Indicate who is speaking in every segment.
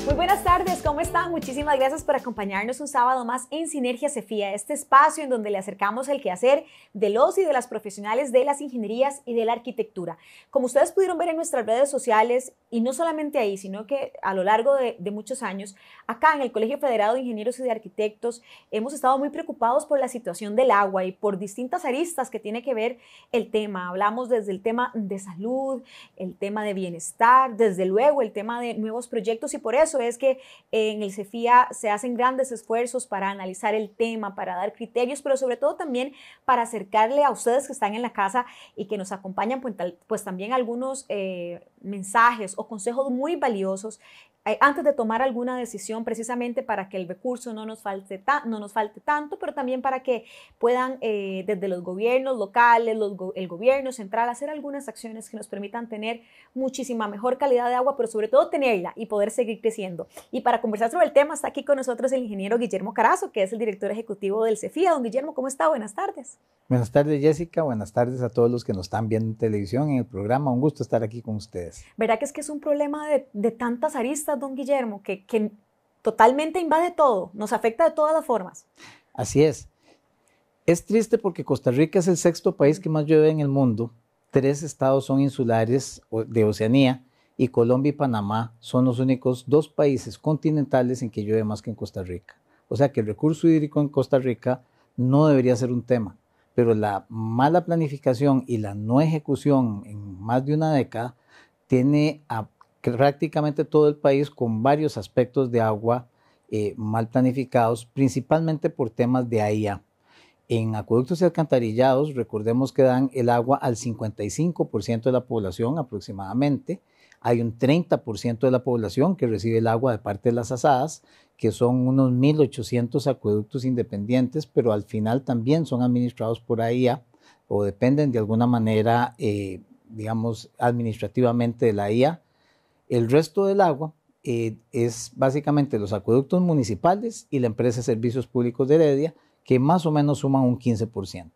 Speaker 1: Muy buenas tardes, ¿cómo están? Muchísimas gracias por acompañarnos un sábado más en Sinergia CEFIA, este espacio en donde le acercamos el quehacer de los y de las profesionales de las ingenierías y de la arquitectura. Como ustedes pudieron ver en nuestras redes sociales, y no solamente ahí, sino que a lo largo de muchos años, acá en el Colegio Federado de Ingenieros y de Arquitectos, hemos estado muy preocupados por la situación del agua y por distintas aristas que tiene que ver el tema. Hablamos desde el tema de salud, el tema de bienestar, desde luego el tema de nuevos proyectos, y por eso es que en el CEFIA se hacen grandes esfuerzos para analizar el tema, para dar criterios, pero sobre todo también para acercarle a ustedes que están en la casa y que nos acompañan, pues también algunos mensajes o consejos muy valiosos antes de tomar alguna decisión, precisamente para que el recurso no nos falte tanto, pero también para que puedan desde los gobiernos locales, el gobierno central, hacer algunas acciones que nos permitan tener muchísima mejor calidad de agua, pero sobre todo tenerla y poder seguir creciendo. Y para conversar sobre el tema está aquí con nosotros el ingeniero Guillermo Carazo, que es el director ejecutivo del CEFIA. Don Guillermo, ¿cómo está? Buenas tardes.
Speaker 2: Buenas tardes, Jessica. Buenas tardes a todos los que nos están viendo en televisión, en el programa. Un gusto estar aquí con ustedes.
Speaker 1: ¿Verdad que es un problema de tantas aristas, don Guillermo, que totalmente invade todo, nos afecta de todas las formas?
Speaker 2: Así es. Es triste porque Costa Rica es el sexto país que más llueve en el mundo. 3 estados son insulares de Oceanía y Colombia y Panamá son los únicos 2 países continentales en que llueve más que en Costa Rica. O sea que el recurso hídrico en Costa Rica no debería ser un tema, pero la mala planificación y la no ejecución en más de una década tiene a prácticamente todo el país con varios aspectos de agua mal planificados, principalmente por temas de AIA. En acueductos y alcantarillados, recordemos que dan el agua al 55% de la población aproximadamente. Hay un 30% de la población que recibe el agua de parte de las asadas, que son unos 1.800 acueductos independientes, pero al final también son administrados por AIA o dependen de alguna manera, digamos, administrativamente de la AIA. El resto del agua es básicamente los acueductos municipales y la empresa de servicios públicos de Heredia, que más o menos suman un 15%.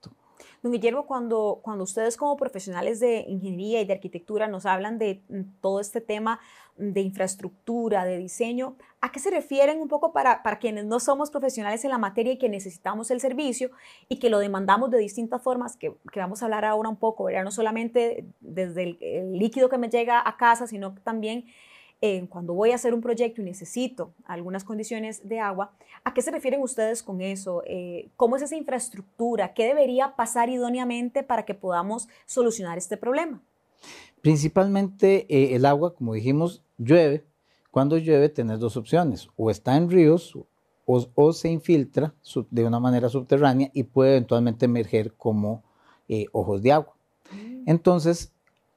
Speaker 1: Don Guillermo, cuando ustedes como profesionales de ingeniería y de arquitectura nos hablan de todo este tema de infraestructura, de diseño, ¿a qué se refieren un poco para quienes no somos profesionales en la materia y que necesitamos el servicio y que lo demandamos de distintas formas, que vamos a hablar ahora un poco, ¿verdad? No solamente desde el líquido que me llega a casa, sino también cuando voy a hacer un proyecto y necesito algunas condiciones de agua? ¿A qué se refieren ustedes con eso? ¿Cómo es esa infraestructura? ¿Qué debería pasar idóneamente para que podamos solucionar este problema?
Speaker 2: Principalmente el agua, como dijimos, llueve. Cuando llueve tenés 2 opciones, o está en ríos o se infiltra de una manera subterránea y puede eventualmente emerger como ojos de agua. Entonces,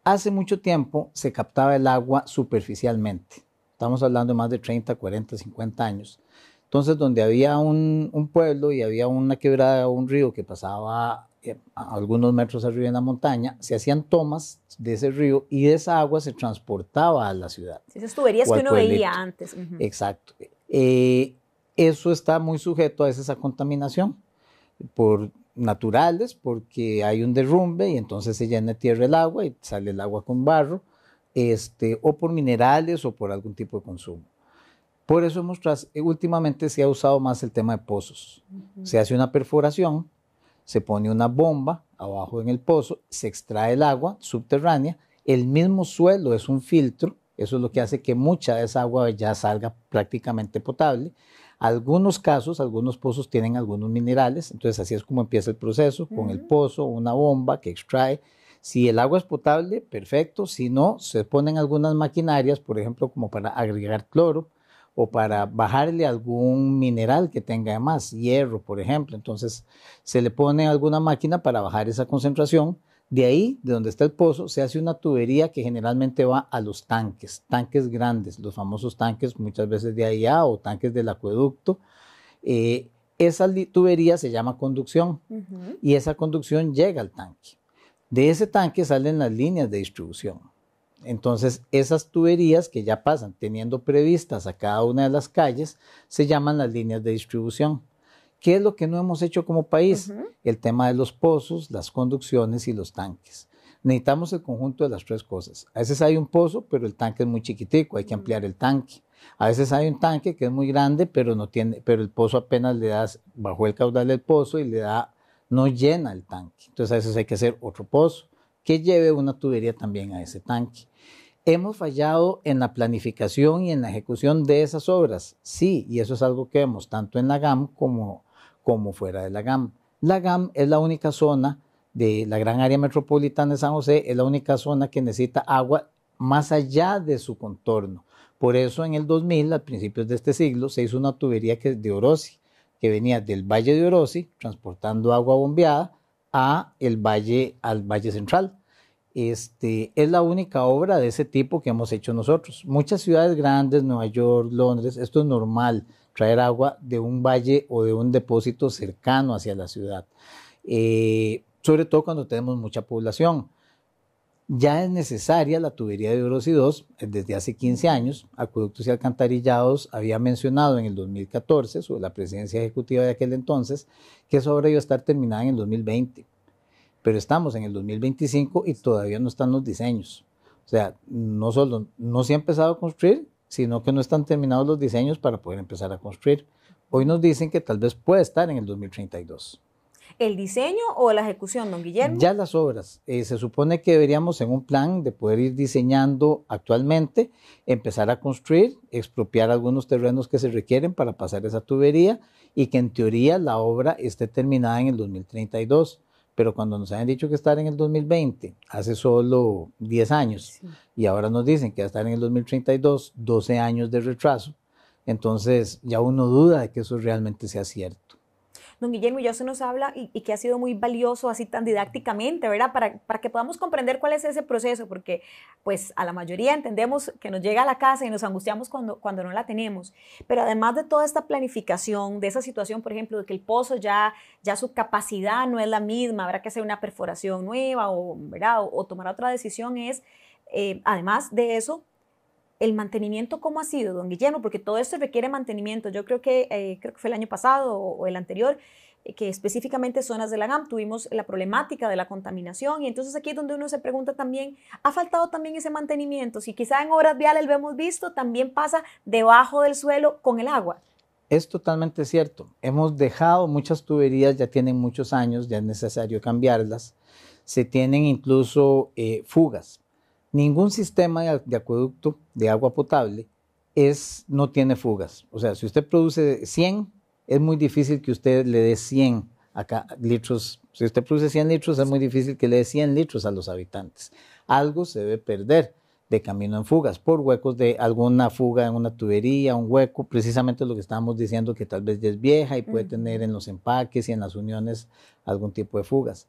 Speaker 2: hace mucho tiempo se captaba el agua superficialmente. Estamos hablando de más de 30, 40, 50 años. Entonces, donde había un pueblo y había una quebrada o un río que pasaba a algunos metros arriba en la montaña, se hacían tomas de ese río y de esa agua se transportaba a la ciudad.
Speaker 1: Esas tuberías que uno veía antes.
Speaker 2: Exacto. Eso está muy sujeto a esa contaminación por naturales, porque hay un derrumbe y entonces se llena de tierra el agua y sale el agua con barro, o por minerales o por algún tipo de consumo. Por eso últimamente se ha usado más el tema de pozos. Se hace una perforación, se pone una bomba abajo en el pozo, se extrae el agua subterránea, el mismo suelo es un filtro, eso es lo que hace que mucha de esa agua ya salga prácticamente potable. Algunos casos, algunos pozos tienen algunos minerales, entonces así es como empieza el proceso, con el pozo, una bomba que extrae. Si el agua es potable, perfecto, si no, se ponen algunas maquinarias, por ejemplo, como para agregar cloro o para bajarle algún mineral que tenga más, hierro, por ejemplo. Entonces se le pone alguna máquina para bajar esa concentración. De ahí, de donde está el pozo, se hace una tubería que generalmente va a los tanques grandes, los famosos tanques muchas veces de AIA o tanques del acueducto. Esa tubería se llama conducción y esa conducción llega al tanque. De ese tanque salen las líneas de distribución. Entonces, esas tuberías que ya pasan teniendo previstas a cada una de las calles se llaman las líneas de distribución. ¿Qué es lo que no hemos hecho como país? El tema de los pozos, las conducciones y los tanques. necesitamos el conjunto de las tres cosas. A veces hay un pozo, pero el tanque es muy chiquitico, hay que ampliar el tanque. A veces hay un tanque que es muy grande, pero el pozo apenas le da, bajó el caudal del pozo y no llena el tanque. Entonces a veces hay que hacer otro pozo que lleve una tubería también a ese tanque. ¿Hemos fallado en la planificación y en la ejecución de esas obras? Sí, y eso es algo que vemos tanto en la GAM como fuera de la GAM. La GAM es la única zona de la gran área metropolitana de San José, es la única zona que necesita agua más allá de su contorno. Por eso en el 2000, a principios de este siglo, se hizo una tubería que es de Orosi, que venía del Valle de Orosi, transportando agua bombeada al Valle Central. Es la única obra de ese tipo que hemos hecho nosotros. Muchas ciudades grandes, Nueva York, Londres, esto es normal, traer agua de un valle o de un depósito cercano hacia la ciudad, sobre todo cuando tenemos mucha población. Ya es necesaria la tubería de Orosi 2 desde hace 15 años. Acueductos y Alcantarillados había mencionado en el 2014, sobre la presidencia ejecutiva de aquel entonces, que esa obra iba a estar terminada en el 2020. Pero estamos en el 2025 y todavía no están los diseños. O sea, no solo no se ha empezado a construir, sino que no están terminados los diseños para poder empezar a construir. Hoy nos dicen que tal vez pueda estar en el 2032.
Speaker 1: ¿El diseño o la ejecución, don Guillermo?
Speaker 2: Ya las obras. Se supone que deberíamos en un plan de poder ir diseñando actualmente, empezar a construir, expropiar algunos terrenos que se requieren para pasar esa tubería y que en teoría la obra esté terminada en el 2032. Pero cuando nos habían dicho que estar en el 2020, hace solo 10 años, sí, y ahora nos dicen que va a estar en el 2032, 12 años de retraso, entonces ya uno duda de que eso realmente sea cierto.
Speaker 1: Don Guillermo, ya se nos habla y que ha sido muy valioso así tan didácticamente, ¿verdad? Para que podamos comprender cuál es ese proceso, porque pues a la mayoría entendemos que nos llega a la casa y nos angustiamos cuando no la tenemos. Pero además de toda esta planificación, de esa situación, por ejemplo, de que el pozo ya su capacidad no es la misma, habrá que hacer una perforación nueva ¿verdad? O tomar otra decisión además de eso, el mantenimiento, ¿cómo ha sido, don Guillermo? Porque todo esto requiere mantenimiento. Yo creo que fue el año pasado o el anterior, que específicamente zonas de la GAM tuvimos la problemática de la contaminación y entonces aquí es donde uno se pregunta también, ¿ha faltado también ese mantenimiento? Si quizá en obras viales lo hemos visto, también pasa debajo del suelo con el agua.
Speaker 2: Es totalmente cierto. Hemos dejado muchas tuberías, ya tienen muchos años, ya es necesario cambiarlas. Se tienen incluso fugas. Ningún sistema de acueducto de agua potable no tiene fugas. O sea, si usted produce 100, es muy difícil que usted le dé 100 litros. Si usted produce 100 litros, es muy difícil que le dé 100 litros a los habitantes. Algo se debe perder de camino en fugas, por huecos de alguna fuga en una tubería, un hueco, precisamente lo que estábamos diciendo, que tal vez ya es vieja y puede tener en los empaques y en las uniones algún tipo de fugas.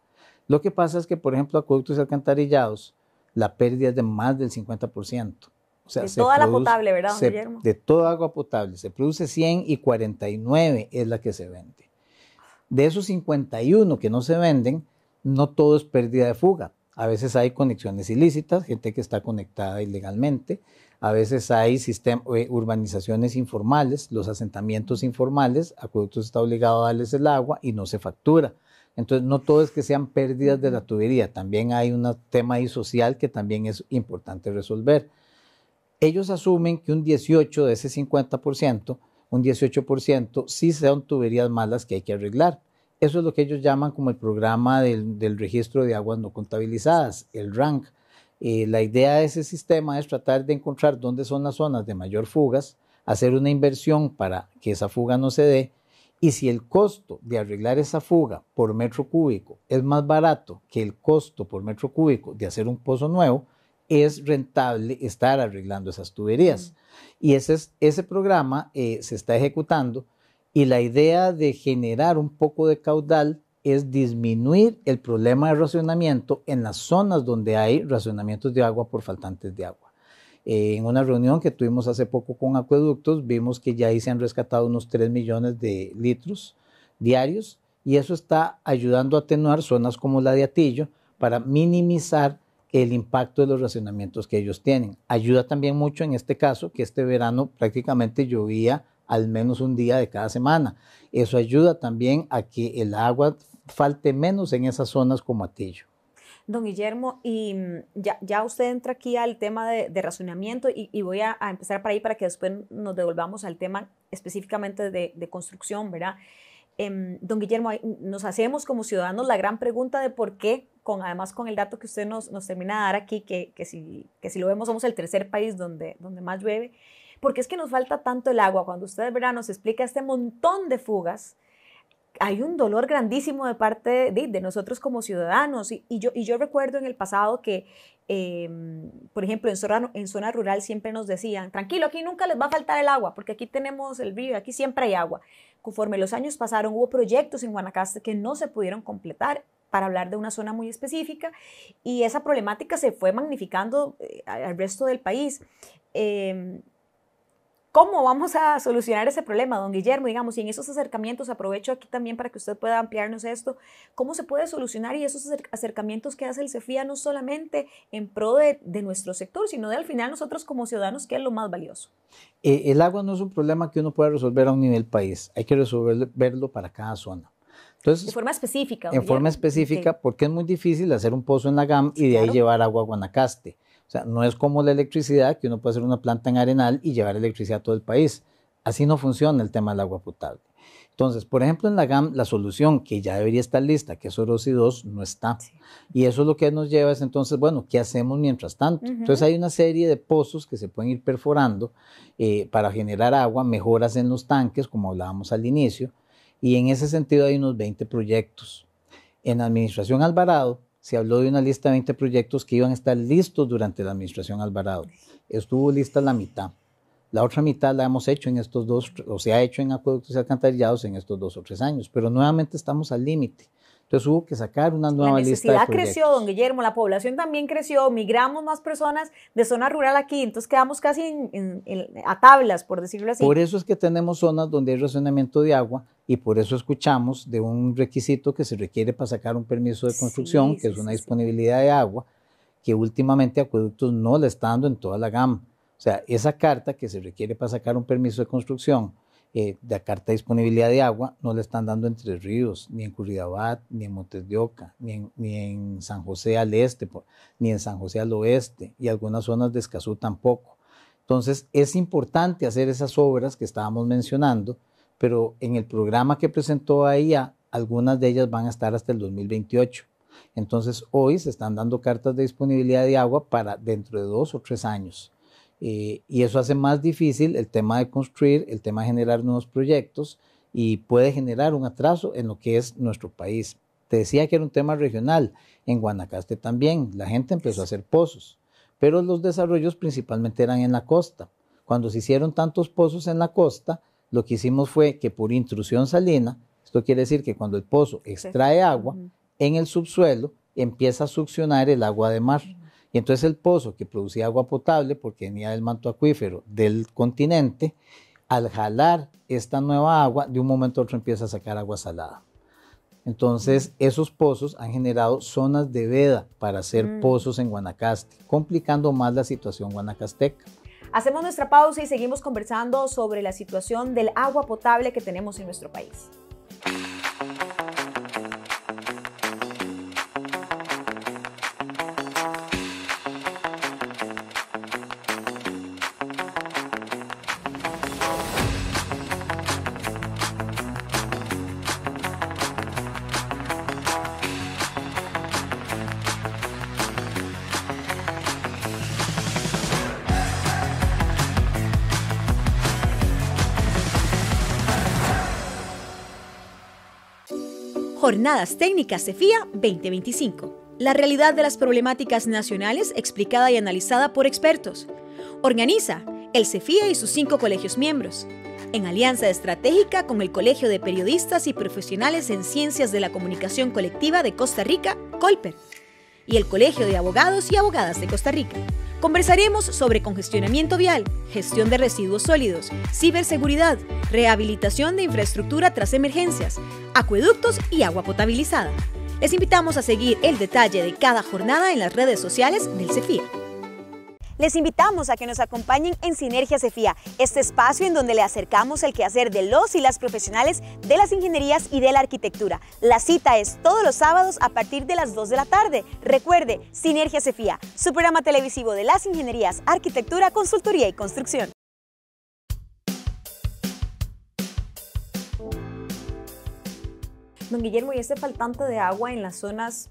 Speaker 2: Lo que pasa es que, por ejemplo, acueductos y alcantarillados, la pérdida es de más del 50%. O sea,
Speaker 1: de toda la potable, ¿verdad, don Guillermo?
Speaker 2: De toda agua potable. Se produce 100 y 49 es la que se vende. De esos 51 que no se venden, no todo es pérdida de fuga. A veces hay conexiones ilícitas, gente que está conectada ilegalmente. A veces hay urbanizaciones informales, los asentamientos informales. Acueductos está obligado a darles el agua y no se factura. Entonces, no todo es que sean pérdidas de la tubería, también hay un tema ahí social que también es importante resolver. Ellos asumen que un 18% de ese 50%, un 18% sí son tuberías malas que hay que arreglar. Eso es lo que ellos llaman como el programa del registro de aguas no contabilizadas, el RANC. La idea de ese sistema es tratar de encontrar dónde son las zonas de mayor fugas, hacer una inversión para que esa fuga no se dé. Y si el costo de arreglar esa fuga por metro cúbico es más barato que el costo por metro cúbico de hacer un pozo nuevo, es rentable estar arreglando esas tuberías. Y ese programa se está ejecutando y la idea de generar un poco de caudal es disminuir el problema de racionamiento en las zonas donde hay racionamientos de agua por faltantes de agua. En una reunión que tuvimos hace poco con acueductos, vimos que ya ahí se han rescatado unos 3 millones de litros diarios y eso está ayudando a atenuar zonas como la de Atillo para minimizar el impacto de los racionamientos que ellos tienen. Ayuda también mucho en este caso que este verano prácticamente llovía al menos un día de cada semana. Eso ayuda también a que el agua falte menos en esas zonas como Atillo.
Speaker 1: Don Guillermo, y ya usted entra aquí al tema de razonamiento y voy a empezar por ahí para que después nos devolvamos al tema específicamente de construcción, ¿verdad? Don Guillermo, nos hacemos como ciudadanos la gran pregunta de por qué, además con el dato que usted nos termina de dar aquí, que si lo vemos somos el tercer país donde más llueve, ¿por qué es que nos falta tanto el agua? Cuando usted, ¿verdad?, nos explica este montón de fugas, hay un dolor grandísimo de parte de nosotros como ciudadanos. Y yo recuerdo en el pasado que, por ejemplo, en zona rural siempre nos decían, tranquilo, aquí nunca les va a faltar el agua, porque aquí tenemos el río, aquí siempre hay agua. Conforme los años pasaron, hubo proyectos en Guanacaste que no se pudieron completar, para hablar de una zona muy específica, y esa problemática se fue magnificando al resto del país. ¿Cómo vamos a solucionar ese problema, don Guillermo? Digamos, y en esos acercamientos, aprovecho aquí también para que usted pueda ampliarnos esto, ¿cómo se puede solucionar? Y esos acercamientos que hace el CEFIA no solamente en pro de nuestro sector, sino de al final nosotros como ciudadanos, que es lo más valioso.
Speaker 2: El agua no es un problema que uno pueda resolver a un nivel país, hay que resolverlo para cada zona. Entonces,
Speaker 1: de forma específica.
Speaker 2: En forma específica, okay, porque es muy difícil hacer un pozo en la GAM y de ahí llevar agua a Guanacaste. O sea, no es como la electricidad, que uno puede hacer una planta en Arenal y llevar electricidad a todo el país. Así no funciona el tema del agua potable. Entonces, por ejemplo, en la GAM, la solución que ya debería estar lista, que es Orosi 2, no está. Sí. Y eso lo que nos lleva es entonces, bueno, ¿qué hacemos mientras tanto? Entonces hay una serie de pozos que se pueden ir perforando para generar agua, mejoras en los tanques, como hablábamos al inicio, y en ese sentido hay unos 20 proyectos. En la administración Alvarado, se habló de una lista de 20 proyectos que iban a estar listos durante la administración Alvarado. Estuvo lista la mitad. La otra mitad la hemos hecho en estos o se ha hecho en acueductos y alcantarillados en estos 2 o 3 años, pero nuevamente estamos al límite. Entonces hubo que sacar una nueva lista de proyectos. La
Speaker 1: necesidad creció, don Guillermo, la población también creció, migramos más personas de zona rural aquí, entonces quedamos casi a tablas, por decirlo así.
Speaker 2: Por eso es que tenemos zonas donde hay racionamiento de agua y por eso escuchamos de un requisito que se requiere para sacar un permiso de construcción, que es una disponibilidad de agua, que últimamente Acueductos no le está dando en toda la gama. O sea, esa carta que se requiere para sacar un permiso de construcción, de la carta de disponibilidad de agua, no le están dando en Tres Ríos, ni en Curridabat, ni en Montes de Oca, ni en San José al este, ni en San José al oeste, y algunas zonas de Escazú tampoco. Entonces, es importante hacer esas obras que estábamos mencionando, pero en el programa que presentó AIA, algunas de ellas van a estar hasta el 2028. Entonces, hoy se están dando cartas de disponibilidad de agua para dentro de 2 o 3 años. Y eso hace más difícil el tema de construir, el tema de generar nuevos proyectos y puede generar un atraso en lo que es nuestro país. Te decía que era un tema regional, en Guanacaste también, la gente empezó a hacer pozos, pero los desarrollos principalmente eran en la costa. Cuando se hicieron tantos pozos en la costa, lo que hicimos fue que por intrusión salina, esto quiere decir que cuando el pozo extrae agua, en el subsuelo empieza a succionar el agua de mar. Y entonces el pozo que producía agua potable, porque venía del manto acuífero del continente, al jalar esta nueva agua, de un momento a otro empieza a sacar agua salada. Entonces esos pozos han generado zonas de veda para hacer pozos en Guanacaste, complicando más la situación guanacasteca.
Speaker 1: Hacemos nuestra pausa y seguimos conversando sobre la situación del agua potable que tenemos en nuestro país. Jornadas Técnicas CEFIA 2025. La realidad de las problemáticas nacionales explicada y analizada por expertos. Organiza el CEFIA y sus 5 colegios miembros, en alianza estratégica con el Colegio de Periodistas y Profesionales en Ciencias de la Comunicación Colectiva de Costa Rica, COLPER, y el Colegio de Abogados y Abogadas de Costa Rica. Conversaremos sobre congestionamiento vial, gestión de residuos sólidos, ciberseguridad, rehabilitación de infraestructura tras emergencias, acueductos y agua potabilizada. Les invitamos a seguir el detalle de cada jornada en las redes sociales del CEFIA. Les invitamos a que nos acompañen en Sinergia Cefía, este espacio en donde le acercamos el quehacer de los y las profesionales de las ingenierías y de la arquitectura. La cita es todos los sábados a partir de las 2 de la tarde. Recuerde, Sinergia Cefía, su programa televisivo de las ingenierías, arquitectura, consultoría y construcción. Don Guillermo, y este faltante de agua en las zonas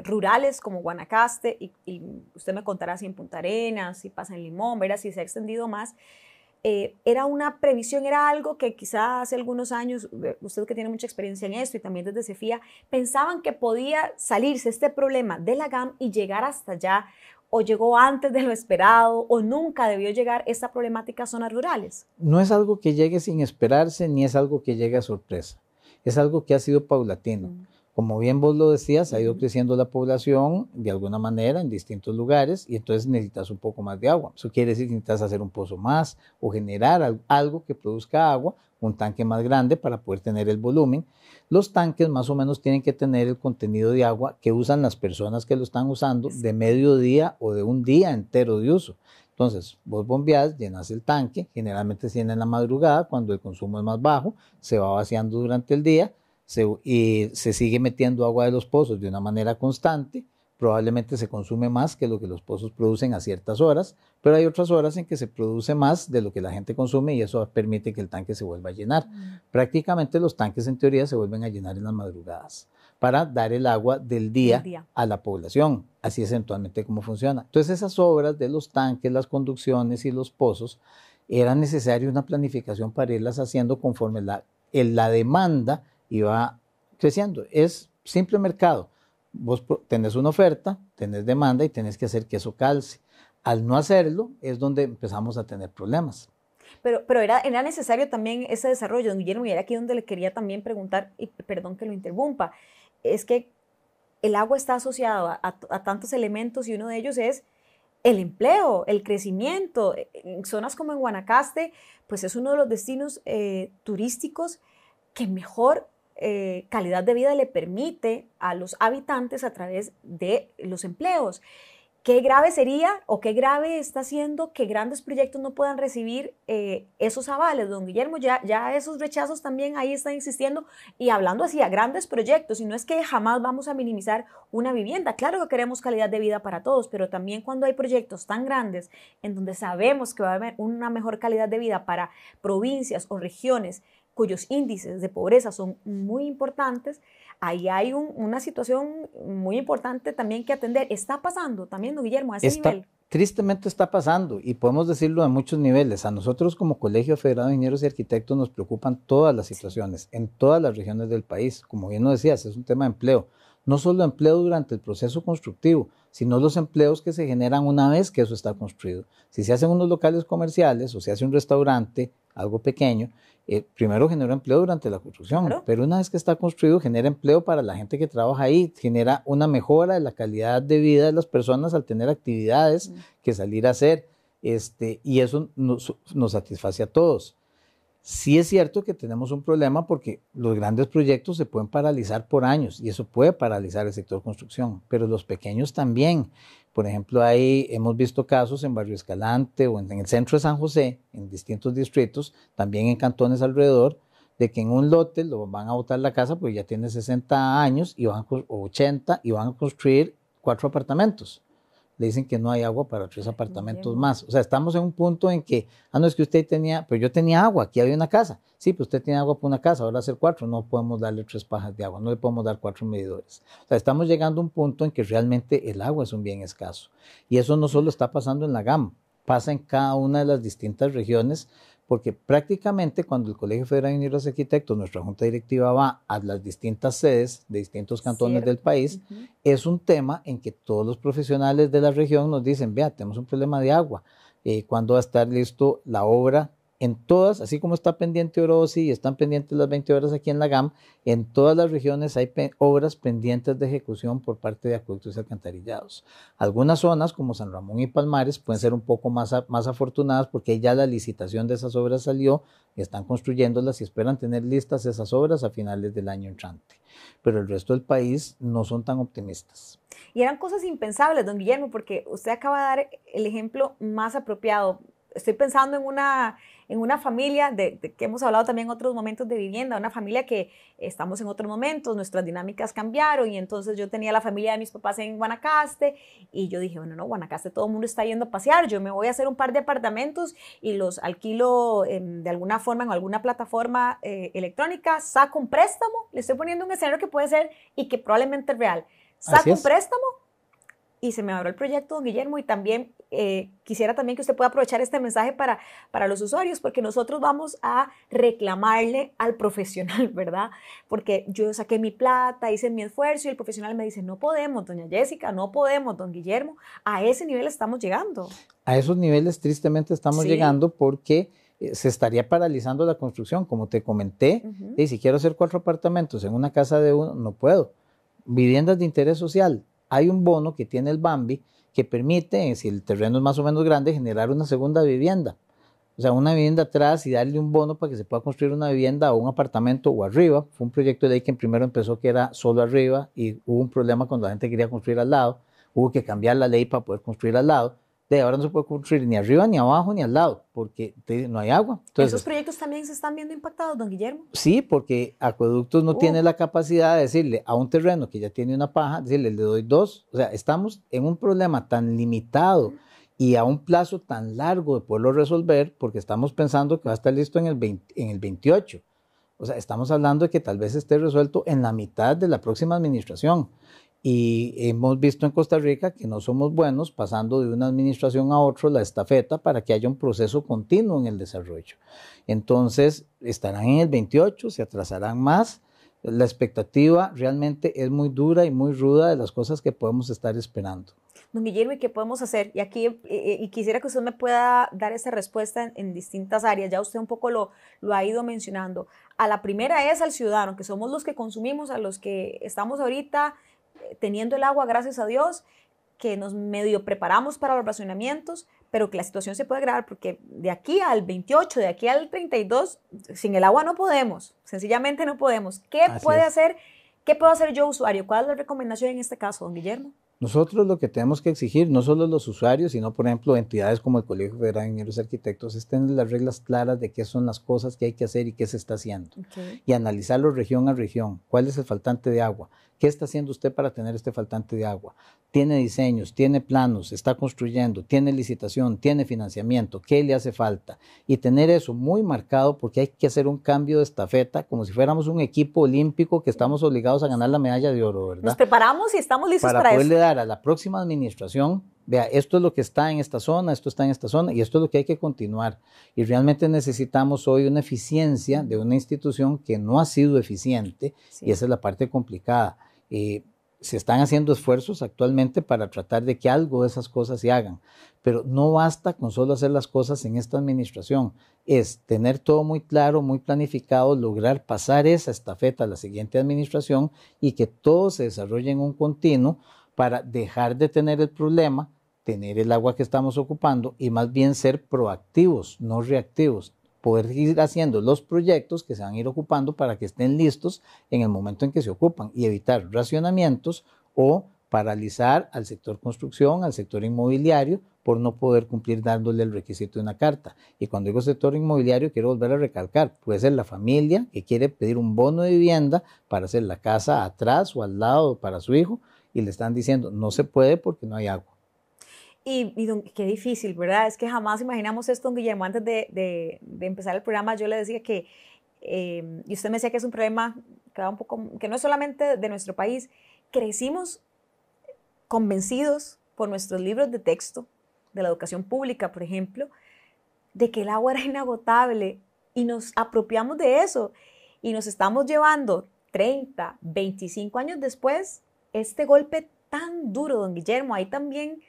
Speaker 1: rurales como Guanacaste, y usted me contará si en Punta Arenas, si pasa en Limón, verá si se ha extendido más, era una previsión, era algo que quizá hace algunos años, usted que tiene mucha experiencia en esto y también desde Cefía, pensaban que podía salirse este problema de la GAM y llegar hasta allá, o llegó antes de lo esperado, o nunca debió llegar esta problemática a zonas rurales.
Speaker 2: No es algo que llegue sin esperarse, ni es algo que llegue a sorpresa. Es algo que ha sido paulatino. Como bien vos lo decías, ha ido creciendo la población de alguna manera en distintos lugares y entonces necesitas un poco más de agua. Eso quiere decir que necesitas hacer un pozo más o generar algo que produzca agua, un tanque más grande para poder tener el volumen. Los tanques más o menos tienen que tener el contenido de agua que usan las personas que lo están usando de mediodía o de un día entero de uso. Entonces, vos bombeás, llenas el tanque, generalmente se llena en la madrugada cuando el consumo es más bajo, se va vaciando durante el día y se sigue metiendo agua de los pozos de una manera constante. Probablemente se consume más que lo que los pozos producen a ciertas horas, pero hay otras horas en que se produce más de lo que la gente consume y eso permite que el tanque se vuelva a llenar. Prácticamente los tanques en teoría se vuelven a llenar en las madrugadas para dar el agua del día a la población. Así es eventualmente como funciona. Entonces esas obras de los tanques, las conducciones y los pozos, era necesaria una planificación para irlas haciendo conforme la demanda iba creciendo. Es simple mercado. Vos tenés una oferta, tenés demanda y tenés que hacer que eso calce. Al no hacerlo es donde empezamos a tener problemas.
Speaker 1: Pero era necesario también ese desarrollo, don Guillermo, y era aquí donde le quería también preguntar, y perdón que lo interrumpa, es que el agua está asociada a tantos elementos y uno de ellos es el empleo, el crecimiento. En zonas como en Guanacaste, pues es uno de los destinos turísticos que mejor calidad de vida le permite a los habitantes a través de los empleos. ¿Qué grave sería o qué grave está haciendo que grandes proyectos no puedan recibir esos avales, don Guillermo? Ya esos rechazos también ahí están existiendo y hablando así a grandes proyectos, y no es que jamás vamos a minimizar una vivienda. Claro que queremos calidad de vida para todos, pero también cuando hay proyectos tan grandes en donde sabemos que va a haber una mejor calidad de vida para provincias o regiones cuyos índices de pobreza son muy importantes, ahí hay una situación muy importante también que atender. ¿Está pasando también, don Guillermo, a ese nivel?
Speaker 2: Tristemente está pasando y podemos decirlo a muchos niveles. A nosotros como Colegio Federado de Ingenieros y Arquitectos nos preocupan todas las situaciones en todas las regiones del país. Como bien lo decías, es un tema de empleo. No solo empleo durante el proceso constructivo, sino los empleos que se generan una vez que eso está construido. Si se hacen unos locales comerciales o se hace un restaurante, algo pequeño, primero genera empleo durante la construcción, claro, pero una vez que está construido genera empleo para la gente que trabaja ahí, genera una mejora de la calidad de vida de las personas al tener actividades que salir a hacer, y eso nos satisface a todos. Sí es cierto que tenemos un problema porque los grandes proyectos se pueden paralizar por años y eso puede paralizar el sector construcción, pero los pequeños también. Por ejemplo, hemos visto casos en Barrio Escalante o en el centro de San José, en distintos distritos, también en cantones alrededor, de que en un lote lo van a botar la casa porque ya tiene 60 años o 80 y van a construir 4 apartamentos. Le dicen que no hay agua para 3 apartamentos más. O sea, estamos en un punto en que, no es que usted tenía, pero yo tenía agua, aquí había una casa. Sí, pues usted tiene agua para una casa, ahora hacer 4, no podemos darle 3 pajas de agua, no le podemos dar 4 medidores. O sea, estamos llegando a un punto en que realmente el agua es un bien escaso. Y eso no solo está pasando en la GAM, pasa en cada una de las distintas regiones, porque prácticamente cuando el Colegio Federal de Ingenieros y Arquitectos, nuestra junta directiva va a las distintas sedes de distintos cantones del país, es un tema en que todos los profesionales de la región nos dicen, vea, tenemos un problema de agua, ¿cuándo va a estar listo la obra en todas, así como está pendiente Orosi y están pendientes las 20 horas aquí en la GAM, en todas las regiones hay obras pendientes de ejecución por parte de acueductos y alcantarillados. Algunas zonas, como San Ramón y Palmares, pueden ser un poco más afortunadas porque ya la licitación de esas obras salió, están construyéndolas y esperan tener listas esas obras a finales del año entrante. Pero el resto del país no son tan optimistas.
Speaker 1: Y eran cosas impensables, don Guillermo, porque usted acaba de dar el ejemplo más apropiado. Estoy pensando en una familia de que hemos hablado también en otros momentos de vivienda, una familia que estamos en otros momentos, nuestras dinámicas cambiaron y entonces yo tenía la familia de mis papás en Guanacaste y yo dije, bueno, no, Guanacaste todo el mundo está yendo a pasear, yo me voy a hacer un par de apartamentos y los alquilo de alguna forma en alguna plataforma electrónica, saco un préstamo, le estoy poniendo un escenario que puede ser y que probablemente es real, saco un préstamo y se me abrió el proyecto, don Guillermo, y también quisiera también que usted pueda aprovechar este mensaje para los usuarios, porque nosotros vamos a reclamarle al profesional, ¿verdad? Porque yo saqué mi plata, hice mi esfuerzo y el profesional me dice, no podemos, doña Jessica, no podemos, don Guillermo, a ese nivel estamos llegando.
Speaker 2: A esos niveles tristemente estamos llegando porque se estaría paralizando la construcción, como te comenté, y si quiero hacer 4 apartamentos en una casa de uno, no puedo. Viviendas de interés social. Hay un bono que tiene el Bambi que permite, si el terreno es más o menos grande, generar una segunda vivienda. O sea, una vivienda atrás y darle un bono para que se pueda construir una vivienda o un apartamento o arriba. Fue un proyecto de ley que primero empezó que era solo arriba y hubo un problema cuando la gente quería construir al lado. Hubo que cambiar la ley para poder construir al lado. De ahora no se puede construir ni arriba, ni abajo, ni al lado, porque no hay agua.
Speaker 1: Entonces, ¿esos proyectos también se están viendo impactados, don Guillermo?
Speaker 2: Sí, porque Acueductos no tiene la capacidad de decirle a un terreno que ya tiene una paja, decirle, le doy 2. O sea, estamos en un problema tan limitado y a un plazo tan largo de poderlo resolver, porque estamos pensando que va a estar listo en el 28. O sea, estamos hablando de que tal vez esté resuelto en la mitad de la próxima administración. Y hemos visto en Costa Rica que no somos buenos pasando de una administración a otra la estafeta para que haya un proceso continuo en el desarrollo. Entonces, estarán en el 28, se atrasarán más. La expectativa realmente es muy dura y muy ruda de las cosas que podemos estar esperando.
Speaker 1: Don Guillermo, ¿y qué podemos hacer? Y aquí quisiera que usted me pueda dar esa respuesta en distintas áreas. Ya usted un poco lo ha ido mencionando. A la primera es al ciudadano, que somos los que consumimos, a los que estamos ahorita teniendo el agua, gracias a Dios, que nos medio preparamos para los racionamientos, pero que la situación se puede agravar porque de aquí al 28, de aquí al 32, sin el agua no podemos, sencillamente no podemos. ¿Qué puedo hacer yo, usuario? ¿Cuál es la recomendación en este caso, don Guillermo?
Speaker 2: Nosotros lo que tenemos que exigir, no solo los usuarios, sino por ejemplo entidades como el Colegio Federal de Ingenieros y Arquitectos, es tener las reglas claras de qué son las cosas que hay que hacer y qué se está haciendo. Y analizarlo región a región. ¿Cuál es el faltante de agua? ¿Qué está haciendo usted para tener este faltante de agua? ¿Tiene diseños, tiene planos, está construyendo, tiene licitación, tiene financiamiento? ¿Qué le hace falta? Y tener eso muy marcado porque hay que hacer un cambio de estafeta como si fuéramos un equipo olímpico que estamos obligados a ganar la medalla de oro, ¿verdad?
Speaker 1: Nos preparamos y estamos listos para eso.
Speaker 2: Para poderle dar a la próxima administración, vea, esto es lo que está en esta zona, esto está en esta zona y esto es lo que hay que continuar. Y realmente necesitamos hoy una eficiencia de una institución que no ha sido eficiente y esa es la parte complicada. Se están haciendo esfuerzos actualmente para tratar de que algo de esas cosas se hagan, pero no basta con solo hacer las cosas en esta administración, es tener todo muy claro, muy planificado, lograr pasar esa estafeta a la siguiente administración y que todo se desarrolle en un continuo para dejar de tener el problema, tener el agua que estamos ocupando y más bien ser proactivos, no reactivos. Poder ir haciendo los proyectos que se van a ir ocupando para que estén listos en el momento en que se ocupan y evitar racionamientos o paralizar al sector construcción, al sector inmobiliario, por no poder cumplir dándole el requisito de una carta. Y cuando digo sector inmobiliario, quiero volver a recalcar, puede ser la familia que quiere pedir un bono de vivienda para hacer la casa atrás o al lado para su hijo y le están diciendo no se puede porque no hay agua.
Speaker 1: Y qué difícil, ¿verdad? Es que jamás imaginamos esto, don Guillermo. Antes de empezar el programa, yo le decía que, y usted me decía que es un problema que no es solamente de nuestro país. Crecimos convencidos por nuestros libros de texto, de la educación pública, por ejemplo, de que el agua era inagotable y nos apropiamos de eso y nos estamos llevando 30, 25 años después este golpe tan duro, don Guillermo. Ahí también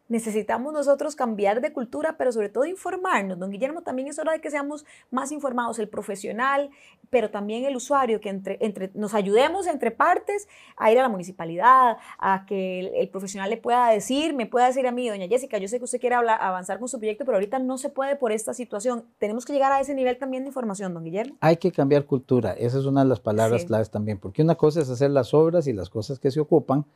Speaker 1: necesitamos nosotros cambiar de cultura, pero sobre todo informarnos. Don Guillermo, también es hora de que seamos más informados, el profesional, pero también el usuario, que nos ayudemos entre partes a ir a la municipalidad, a que el profesional me pueda decir a mí, doña Jessica, yo sé que usted quiere avanzar con su proyecto, pero ahorita no se puede por esta situación. Tenemos que llegar a ese nivel también de información, don Guillermo.
Speaker 2: Hay que cambiar cultura, esa es una de las palabras claves también, porque una cosa es hacer las obras y las cosas que se ocupan,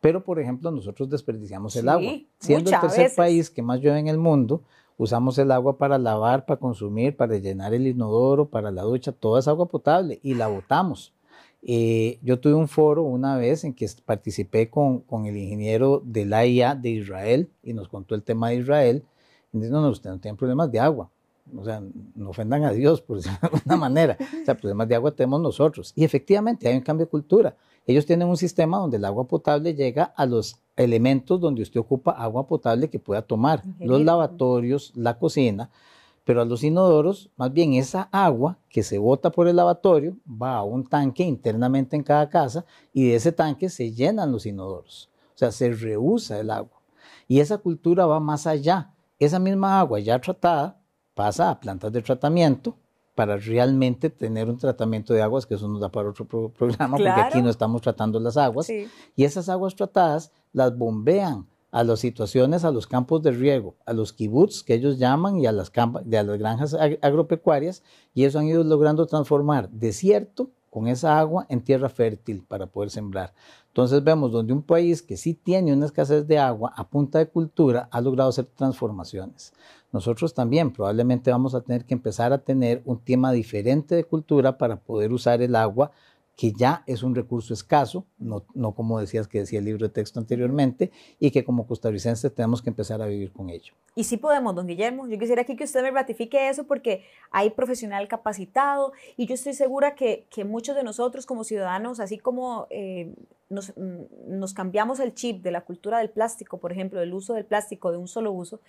Speaker 2: pero, por ejemplo, nosotros desperdiciamos el agua. Siendo el tercer país que más llueve en el mundo, usamos el agua para lavar, para consumir, para llenar el inodoro, para la ducha, toda es agua potable y la botamos. Yo tuve un foro una vez en que participé con el ingeniero de la IA de Israel y nos contó el tema de Israel. Y dice, no, usted no tiene problemas de agua. O sea, no ofendan a Dios, por decirlo de alguna manera. O sea, problemas de agua tenemos nosotros. Y efectivamente hay un cambio de cultura. Ellos tienen un sistema donde el agua potable llega a los elementos donde usted ocupa agua potable que pueda tomar. Los lavatorios, la cocina, pero a los inodoros, más bien esa agua que se bota por el lavatorio va a un tanque internamente en cada casa y de ese tanque se llenan los inodoros. O sea, se reusa el agua. Y esa cultura va más allá. Esa misma agua ya tratada pasa a plantas de tratamiento para realmente tener un tratamiento de aguas, que eso nos da para otro programa, porque aquí no estamos tratando las aguas. Y esas aguas tratadas las bombean a las situaciones, a los campos de riego, a los kibbutz, que ellos llaman, y a las granjas agropecuarias, y eso han ido logrando transformar desierto con esa agua en tierra fértil para poder sembrar. Entonces vemos donde un país que sí tiene una escasez de agua a punta de cultura ha logrado hacer transformaciones. Nosotros también probablemente vamos a tener que empezar a tener un tema diferente de cultura para poder usar el agua, que ya es un recurso escaso, no como decía el libro de texto anteriormente, y que como costarricenses tenemos que empezar a vivir con ello.
Speaker 1: Y sí podemos, don Guillermo. Yo quisiera aquí que usted me ratifique eso, porque hay profesional capacitado y yo estoy segura que muchos de nosotros como ciudadanos, así como nos cambiamos el chip de la cultura del plástico, por ejemplo, del uso del plástico de un solo uso,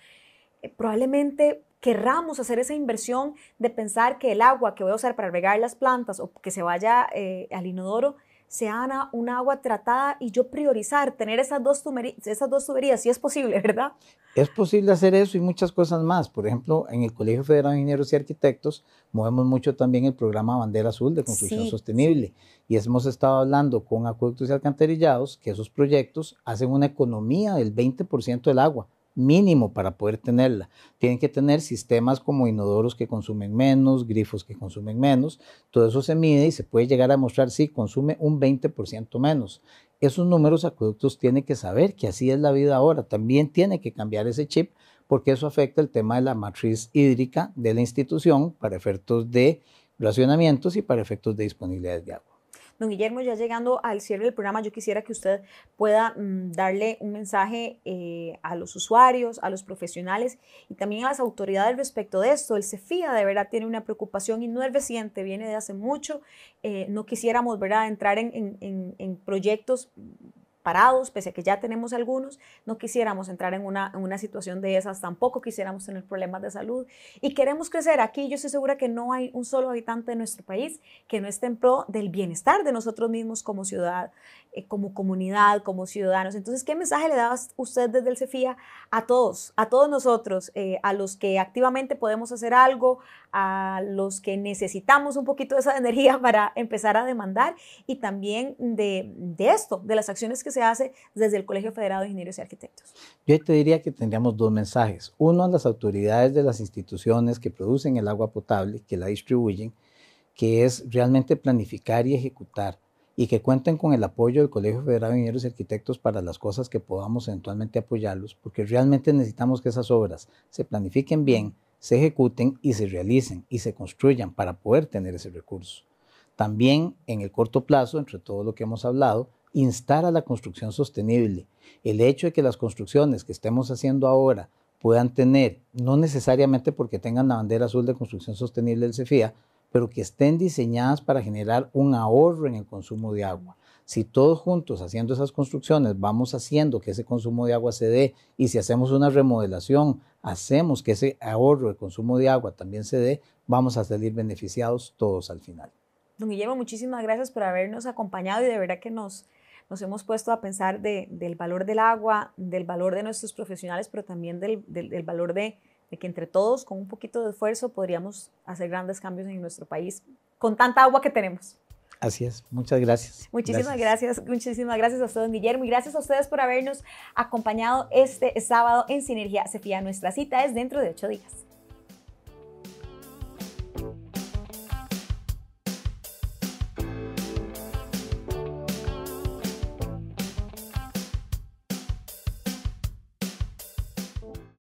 Speaker 1: probablemente querramos hacer esa inversión de pensar que el agua que voy a usar para regar las plantas o que se vaya al inodoro sea un agua tratada, y yo priorizar tener esas dos tuberías, si es posible, ¿verdad?
Speaker 2: Es posible hacer eso y muchas cosas más. Por ejemplo, en el Colegio Federado de Ingenieros y Arquitectos movemos mucho también el programa Bandera Azul de construcción sostenible. Y hemos estado hablando con acueductos y alcantarillados que esos proyectos hacen una economía del 20% del agua mínimo para poder tenerla. Tienen que tener sistemas como inodoros que consumen menos, grifos que consumen menos. Todo eso se mide y se puede llegar a mostrar si consume un 20% menos. Esos números acueductos tienen que saber que así es la vida ahora. También tiene que cambiar ese chip, porque eso afecta el tema de la matriz hídrica de la institución para efectos de racionamientos y para efectos de disponibilidad de agua.
Speaker 1: Don Guillermo, ya llegando al cierre del programa, yo quisiera que usted pueda darle un mensaje a los usuarios, a los profesionales y también a las autoridades respecto de esto. El CEFIA de verdad tiene una preocupación y no es reciente, viene de hace mucho. No quisiéramos, ¿verdad?, entrar en proyectos parados, pese a que ya tenemos algunos. No quisiéramos entrar en una situación de esas, tampoco quisiéramos tener problemas de salud y queremos crecer. Aquí yo estoy segura que no hay un solo habitante de nuestro país que no esté en pro del bienestar de nosotros mismos como ciudad, como comunidad, como ciudadanos. Entonces, ¿qué mensaje le da usted desde el CEFIA a todos nosotros, a los que activamente podemos hacer algo, a los que necesitamos un poquito de esa energía para empezar a demandar, y también de esto, de las acciones que se hace desde el Colegio Federado de Ingenieros y Arquitectos?
Speaker 2: Yo te diría que tendríamos dos mensajes. Uno, a las autoridades de las instituciones que producen el agua potable, que la distribuyen, que es realmente planificar y ejecutar, y que cuenten con el apoyo del Colegio Federado de Ingenieros y Arquitectos para las cosas que podamos eventualmente apoyarlos, porque realmente necesitamos que esas obras se planifiquen bien, se ejecuten y se realicen y se construyan para poder tener ese recurso. También en el corto plazo, entre todo lo que hemos hablado, instar a la construcción sostenible. El hecho de que las construcciones que estemos haciendo ahora puedan tener, no necesariamente porque tengan la bandera azul de construcción sostenible del CEFIA, pero que estén diseñadas para generar un ahorro en el consumo de agua. Si todos juntos haciendo esas construcciones vamos haciendo que ese consumo de agua se dé, y si hacemos una remodelación, hacemos que ese ahorro de consumo de agua también se dé, vamos a salir beneficiados todos al final.
Speaker 1: Don Guillermo, muchísimas gracias por habernos acompañado y de verdad que nos nos hemos puesto a pensar del valor del agua, del valor de nuestros profesionales, pero también del valor de que entre todos, con un poquito de esfuerzo, podríamos hacer grandes cambios en nuestro país con tanta agua que tenemos.
Speaker 2: Así es, muchas gracias.
Speaker 1: Muchísimas gracias a usted, don Guillermo, y gracias a ustedes por habernos acompañado este sábado en Sinergia Cefía. Nuestra cita es dentro de 8 días.